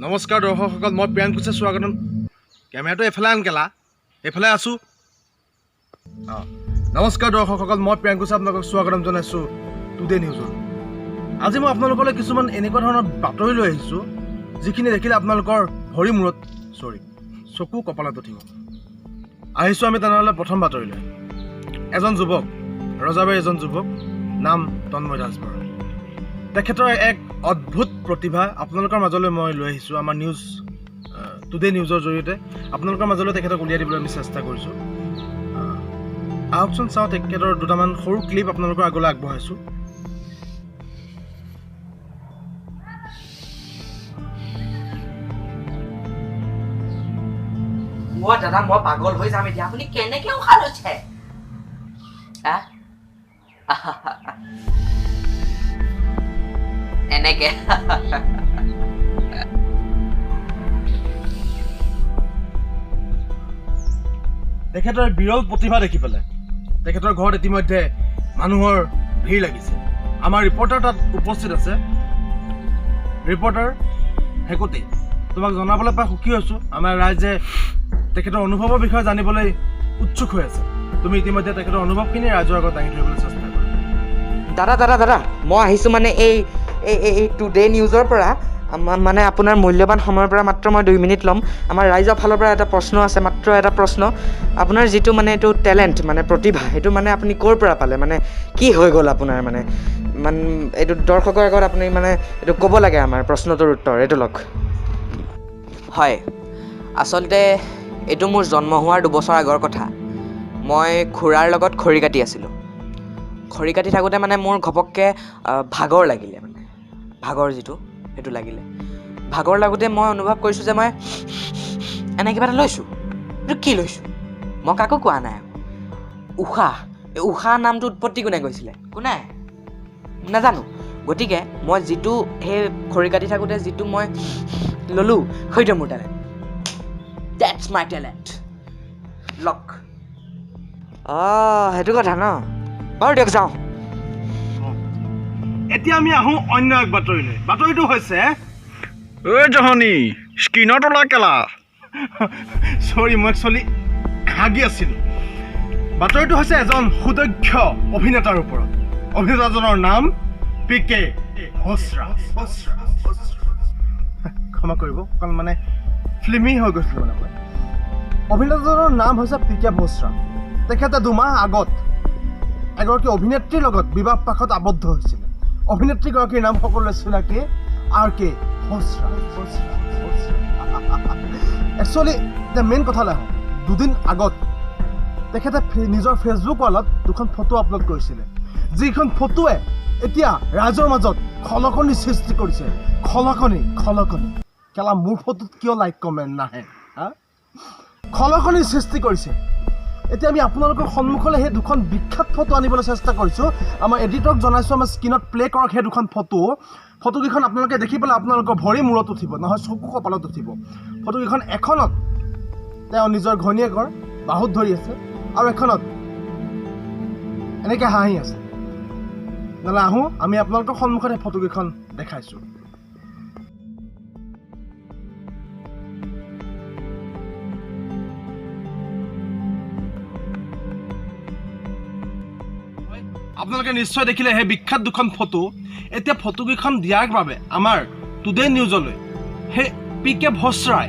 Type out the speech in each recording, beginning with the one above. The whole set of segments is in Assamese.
নমস্কাৰ দৰ্শকসকল, মই প্ৰিয়াংকুছে স্বাগতম। কেমেৰাটো এফালে আনকেলা, এইফালে আছোঁ। নমস্কাৰ দৰ্শকসকল, মই প্ৰিয়াংকুছে আপোনালোকক স্বাগতম জনাইছোঁ টুডে নিউজত। আজি মই আপোনালোকলৈ কিছুমান এনেকুৱা ধৰণৰ বাতৰি লৈ আহিছোঁ, যিখিনি দেখিলে আপোনালোকৰ চকু কপালত উঠিব। আহিছোঁ আমি তেনেহ'লে প্ৰথম বাতৰিলৈ। এজন যুৱক, ৰজাবাৰীৰ এজন যুৱক, নাম তন্ময় দাস বৰা। তেখেতৰ এক অদ্ভুত প্ৰতিভা আপোনালোকৰ মাজলৈ মই লৈ আহিছোঁ। আমাৰ টুডে নিউজৰ জৰিয়তে আপোনালোকৰ মাজলৈ তেখেতক উলিয়াই দিবলৈ আমি চেষ্টা কৰিছোঁ। আহকচোন চাওঁ তেখেতৰ দুটামান সৰু ক্লিপ আপোনালোকৰ আগলৈ আগবঢ়াইছোঁ। দাদা মই পাগল হৈ যাম এতিয়া। আপুনি কেনেকে উশাহ লৈছে? এনেকে তেখেতৰ বিৰল প্ৰতিভা দেখি পেলাই তেখেতৰ ঘৰত ইতিমধ্যে মানুহৰ ভিৰ লাগিছে। আমাৰ ৰিপৰ্টাৰ তাত উপস্থিত আছে। ৰিপৰ্টাৰ হেকুটি, তোমাক জনাবলৈ পাই সুখী হৈছোঁ। আমাৰ ৰাইজে তেখেতৰ অনুভৱৰ বিষয়ে জানিবলৈ উৎসুক হৈ আছে। তুমি ইতিমধ্যে তেখেতৰ অনুভৱখিনি ৰাইজৰ আগত দাঙি ধৰিবলৈ চেষ্টা কৰা। দাদা মই আহিছোঁ মানে এই টুডে নিউজৰ পৰা। মানে আপোনাৰ মূল্যৱান সময়ৰ পৰা মাত্ৰ মই 2 মিনিট ল'ম। আমাৰ ৰাইজৰ ফালৰ পৰা এটা প্ৰশ্ন আছে, মাত্ৰ এটা প্ৰশ্ন। আপোনাৰ যিটো মানে এইটো টেলেণ্ট, মানে প্ৰতিভা, সেইটো মানে আপুনি ক'ৰ পৰা পালে? মানে কি হৈ গ'ল আপোনাৰ? মানে এইটো দৰ্শকৰ আগত আপুনি মানে এইটো ক'ব লাগে। আমাৰ প্ৰশ্নটোৰ উত্তৰ এইটো লওক। হয়, আচলতে এইটো মোৰ জন্ম হোৱাৰ 2 বছৰ আগৰ কথা। মই খুৰাৰ লগত খৰি কাটি আছিলোঁ। খৰি কাটি থাকোঁতে মানে মোৰ ঘপককৈ ভাগৰ লাগিলে। মানে ভাগৰ যিটো সেইটো লাগিলে। ভাগৰ লাগোঁতে মই অনুভৱ কৰিছোঁ যে মই এনে কিবা এটা লৈছোঁ। এইটো কি লৈছোঁ? মই কাকো কোৱা নাই। উশাহ নামটো উৎপত্তি কোনে কৈছিলে? কোনে? নাজানো। গতিকে মই যিটো সেই খৰি কাটি থাকোঁতে যিটো মই ল'লোঁ, সেইটোৱে মোৰ টেলেণ্ট। That's my talent. লক। সেইটো কথা ন? বাৰু দিয়ক যাওঁ। এতিয়া আমি আহোঁ অন্য এক বাতৰিলৈ। বাতৰিটো হৈছে জহনী স্ক্ৰীনত ওলা কেলা। চৰি, মই একচুৱেলি হাগি আছিলোঁ। বাতৰিটো হৈছে এজন সুদক্ষ অভিনেতাৰ ওপৰত। অভিনেতাজনৰ নাম PK ভোচৰা। ক্ষমা কৰিব, কাৰণ মানে ফিল্মি হৈ গৈছিলোঁ মানে মই। অভিনেতাজনৰ নাম হৈছে PK ভোচৰা। তেখেতে 2 মাহ আগত এগৰাকী অভিনেত্ৰীৰ লগত বিবাহ পাশত আবদ্ধ হৈছিলে। অভিনেত্ৰীগৰাকীৰ নাম সকলোৱে চিনাকি RK ভোচৰা। একচুৱেলি এতিয়া মেইন কথালৈ আহোঁ। 2 দিন আগত তেখেতে নিজৰ ফেচবুক ৱালত 2খন ফটো আপলোড কৰিছিলে, যিখন ফটোৱে এতিয়া ৰাইজৰ মাজত খলকনি সৃষ্টি কৰিছে। খলকনি কেলা, মোৰ ফটোত কিয় লাইক কমেণ্ট নাহে? খলকনি সৃষ্টি কৰিছে। এতিয়া আমি আপোনালোকৰ সন্মুখলৈ সেই 2খন বিখ্যাত ফটো আনিবলৈ চেষ্টা কৰিছোঁ। আমাৰ এডিটৰক জনাইছোঁ আমাৰ স্ক্ৰীণত প্লে' কৰক সেই 2খন ফটোকেইখন আপোনালোকে দেখি পেলাই আপোনালোকৰ ভৰি মূৰত উঠিব, নহয় চকু কপালত উঠিব। ফটোকেইখন এখনত তেওঁ নিজৰ ঘৈণীয়েকৰ বাহুত ধৰি আছে, আৰু এখনত এনেকৈ হাঁহি আছে। নহ'লে আহোঁ, আমি আপোনালোকৰ সন্মুখত সেই ফটোকেইখন দেখাইছোঁ। আপোনালোকে নিশ্চয় দেখিলে সেই বিখ্যাত 2খন ফটো। এতিয়া ফটোকেইখন দিয়াৰ বাবে আমাৰ টুডে নিউজলৈ সেই PK ভোচৰাই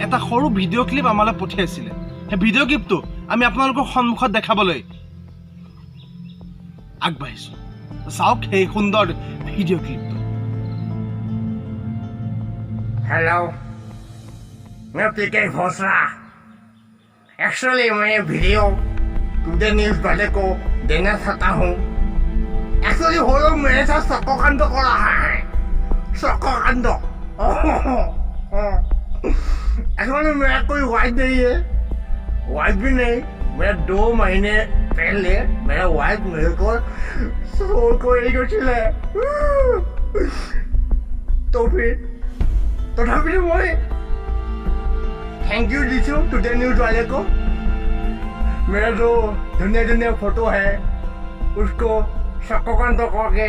এটা সৰু ভিডিঅ' ক্লিপ আমালৈ পঠিয়াইছিলে। সেই ভিডিঅ' ক্লিপটো আমি আপোনালোকৰ সন্মুখত দেখাবলৈ আগবাঢ়িছোঁ। চাওক সেই সুন্দৰ ভিডিঅ' ক্লিপটো। हेलो, मैं PK भोसरा। एक्चुअली मैं ये वीडियो टुडे न्यूज़ वाले को देना चाहता हूँ। एक्चुअली वो लोग मेरे साथ शक्कोकांड कर रहा है। शक्कोकांड। एक्चुअली मेरा कोई वाइफ नहीं है, वाइफ भी नहीं। मेरा 2 महीने पहले मेरा वाइफ मेरे को छोड़ को गए। तो फिर तथापि मैं thank you Dishu today news वाले को। मेरा जो धुनिया फोटो है उसको शक्कोकांड करके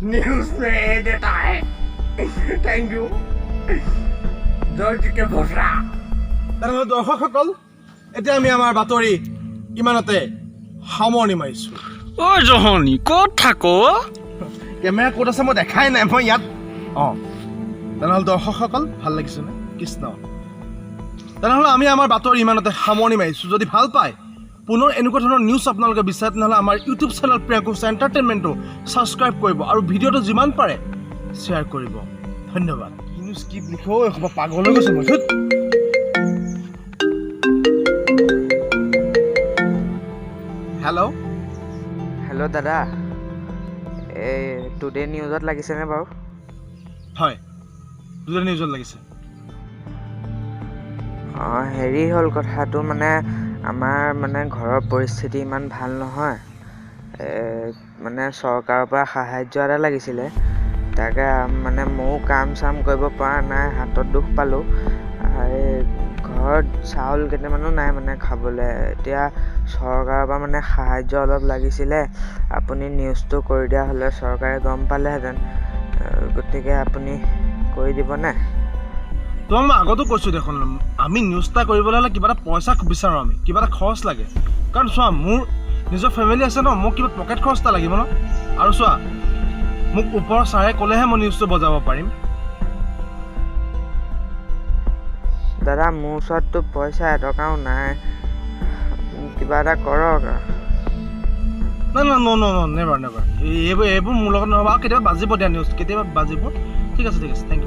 न्यूज़ में देता है। Thank you. জয়টিকে ভোচৰা তেনেহ'লে দৰ্শকসকল এতিয়া আমি আমাৰ বাতৰি ইমানতে সামৰণি মাৰিছোঁ ঐ জহনী ক'ত থাক কেমেৰা ক'ত আছে মই দেখাই নাই মই ইয়াত অঁ তেনেহ'লে দৰ্শকসকল ভাল লাগিছেনে কৃষ্ণ তেনেহ'লে আমি আমাৰ বাতৰি ইমানতে সামৰণি মাৰিছোঁ যদি ভাল পায় পুনৰ এনেকুৱা ধৰণৰ নিউজ আপোনালোকে বিচাৰে তেনেহ'লে আমাৰ ইউটিউব চেনেল প্ৰিয়াংকুশ এণ্টাৰটেইনমেণ্টটো ছাবস্ক্ৰাইব কৰিব আৰু ভিডিঅ'টো যিমান পাৰে শ্বেয়াৰ কৰিব ধন্যবাদ কিনো স্কিপ লিখো এসোপা পাগল হৈ গৈছে মই ধুত। হেল্ল' হেল্ল' দাদা এই টুডে নিউজত লাগিছেনে বাৰু হয় দুটা নিউজত লাগিছে অঁ হেৰি হ'ল কথাটো মানে আমাৰ মানে ঘৰৰ পৰিস্থিতি ইমান ভাল নহয় মানে চৰকাৰৰ পৰা সাহাৰ্য এটা লাগিছিলে তাকে মানে ময়ো কাম চাম কৰিব পৰা নাই হাতত দুখ পালোঁ এই ঘৰত চাউল কেইটামানো নাই মানে খাবলৈ এতিয়া চৰকাৰৰ পৰা মানে সাহাৰ্য অলপ লাগিছিলে আপুনি নিউজটো কৰি দিয়া হ'লে চৰকাৰে গম পালেহেঁতেন গতিকে আপুনি কৰি দিবনে তোমাক মই আগতো কৈছোঁ দেখোন আমি নিউজ এটা কৰিবলৈ হ'লে কিবা এটা পইচা বিচাৰোঁ আমি কিবা এটা খৰচ লাগে কাৰণ চোৱা মোৰ নিজৰ ফেমিলি আছে ন মোক কিবা পকেট খৰচ এটা লাগিব ন আৰু চোৱা মোক ওপৰৰ ছাৰে ক'লেহে মই নিউজটো বজাব পাৰিম দাদা মোৰ ওচৰততো পইচা এটকাও নাই কিবা এটা কৰক নাই নেভাৰ এইবোৰ মোৰ লগত নহ'ব আৰু কেতিয়াবা বাজিব দিয়া নিউজ কেতিয়াবা বাজিব ঠিক আছে থেংক ইউ